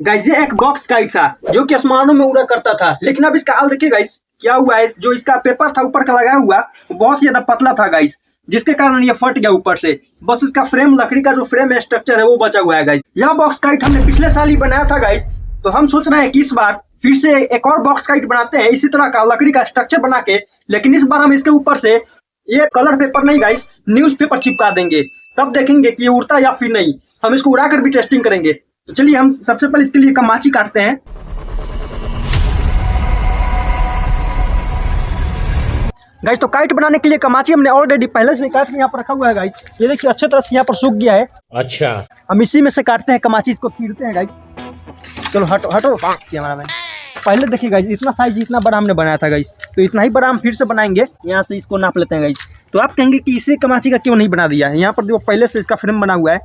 Guys ये एक box kite था जो कि आसमानों में उड़ा करता था, लेकिन अब इसका हाल देखिए गाइस क्या हुआ है। जो इसका पेपर था ऊपर का लगाया हुआ वो बहुत ही ज्यादा पतला था गाइस, जिसके कारण ये फट गया ऊपर से। बस इसका फ्रेम, लकड़ी का जो फ्रेम है, स्ट्रक्चर है, वो बचा हुआ है गाइस। यह बॉक्स काइट हमने पिछले साल ही बनाया था गाइस, तो हम सोच रहे हैं कि इस बार फिर से एक और बॉक्स काइट बनाते हैं इसी तरह का लकड़ी का स्ट्रक्चर बना के, लेकिन इस बार हम इसके ऊपर से ये कलर पेपर नहीं गाइस, न्यूज पेपर चिपका देंगे। तब देखेंगे कि ये उड़ता या फिर नहीं। हम इसको उड़ा कर भी टेस्टिंग करेंगे। तो चलिए हम सबसे पहले इसके लिए कमाची काटते हैं। गाइस तो काइट बनाने के लिए कमाची हमने ऑलरेडी पहले से काट के यहाँ पर रखा हुआ है गाइस। ये देखिए अच्छे तरह से यहाँ पर सूख गया है। अच्छा, हम इसी में से काटते हैं कमाची, इसको चीरते हैं गाइस। चलो हटो हटो कैमरा मैन। पहले देखिए गाइस इतना साइज इतना बड़ा हमने बनाया था गाइस, तो इतना ही बड़ा हम फिर से बनाएंगे। यहाँ से इसको नाप लेते हैं गाइस। तो आप कहेंगे कि इसे कमाची का क्यों नहीं बना दिया है, यहाँ पर जो पहले से इसका फ्रेम बना हुआ है।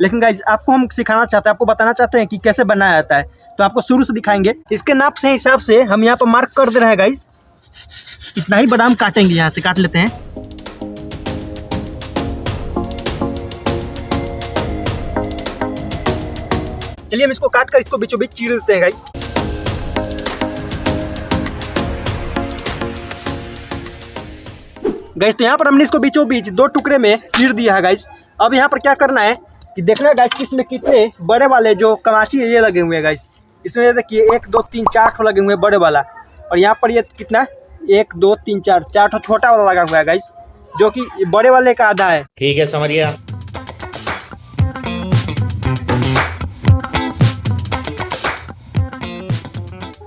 लेकिन गाइस आपको हम सिखाना चाहते हैं, आपको बताना चाहते हैं कि कैसे बनाया जाता है, तो आपको शुरू से दिखाएंगे। इसके नाप से हिसाब से हम यहाँ पर मार्क कर दे रहे हैं गाइस। इतना ही बड़ा हम काटेंगे, यहाँ से काट लेते हैं। चलिए हम इसको काट कर इसको बीचों बीच चीर देते हैं गाइस। गाइस तो यहाँ पर हमने इसको बीचों बीच दो टुकड़े में चीर दिया है गाइस। अब यहाँ पर क्या करना है कि देखना है गाइस कि इसमें कितने बड़े वाले जो कमाची है ये लगे हुए हैं गाइस। इसमें देखिए 1 2 3 4 ठो लगे हुए हैं बड़े वाला, और यहाँ पर ये कितना 1 2 3 4 ठो छोटा वाला लगा हुआ है गाइस, जो कि बड़े वाले का आधा है। ठीक है, समझ गया।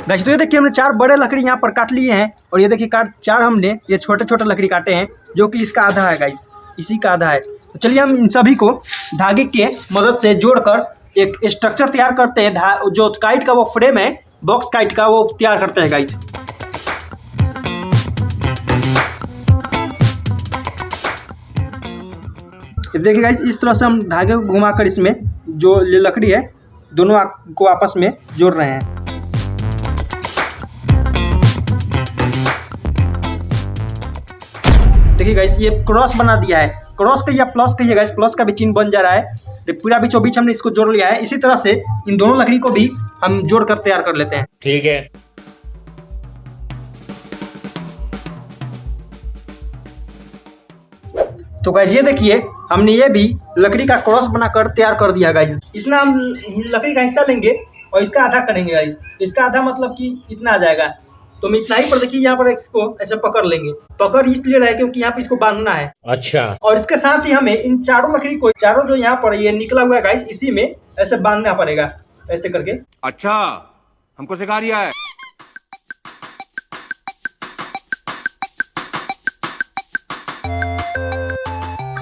गाइस तो ये देखिए हमने 4 बड़े लकड़ी यहाँ पर काट लिए हैं, और ये देखिए 4 हमने ये छोटे छोटे लकड़ी काटे हैं, जो कि इसका आधा है गाइस, इसी का आधा है। तो चलिए हम इन सभी को धागे के मदद से जोड़कर एक स्ट्रक्चर तैयार करते हैं। जो काइट का वो फ्रेम है, बॉक्स काइट का, वो तैयार करते हैं गाइस। देखिए गाइस इस तरह से हम धागे को घुमाकर इसमें जो लकड़ी है दोनों को आपस में जोड़ रहे हैं। देखिए गाइस ये क्रॉस बना दिया है, क्रॉस का या प्लस कहिए गाइस, प्लस का भी चिन्ह बन जा रहा है। पूरा बीचों बीच हमने इसको जोड़ लिया है। इसी तरह से इन दोनों लकड़ी को भी हम जोड़ कर तैयार कर लेते हैं। ठीक है। तो गाइस ये देखिए हमने ये भी लकड़ी का क्रॉस बनाकर तैयार कर दिया गाइस। इतना हम लकड़ी का हिस्सा लेंगे और इसका आधा करेंगे गाइस। इसका आधा मतलब कि इतना आ जाएगा, तो हम इतना ही पर देखिए यहाँ पर इसको ऐसे पकड़ लेंगे। पकड़ इसलिए रहे क्योंकि यहाँ पे इसको बांधना है। अच्छा, और इसके साथ ही हमें इन चारों लकड़ी को, चारों जो यहाँ पर ये निकला हुआ है गाइस, इसी में ऐसे बांधना पड़ेगा, ऐसे करके। अच्छा, हमको सिखा रिया है।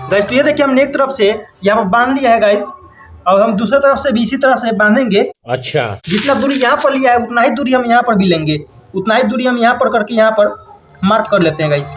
गाइस तो ये देखिए हमने एक तरफ से यहाँ पर बांध लिया है गाइस, और हम दूसरी तरफ से भी इसी तरह से बांधेंगे। अच्छा, जितना दूरी यहाँ पर लिया है उतना ही दूरी हम यहाँ पर भी लेंगे, उतना ही दूरी हम यहाँ पर करके यहाँ पर मार्क कर लेते हैं गाइस।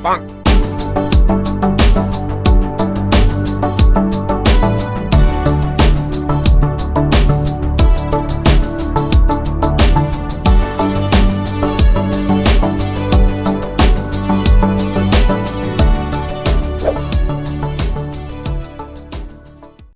bonk.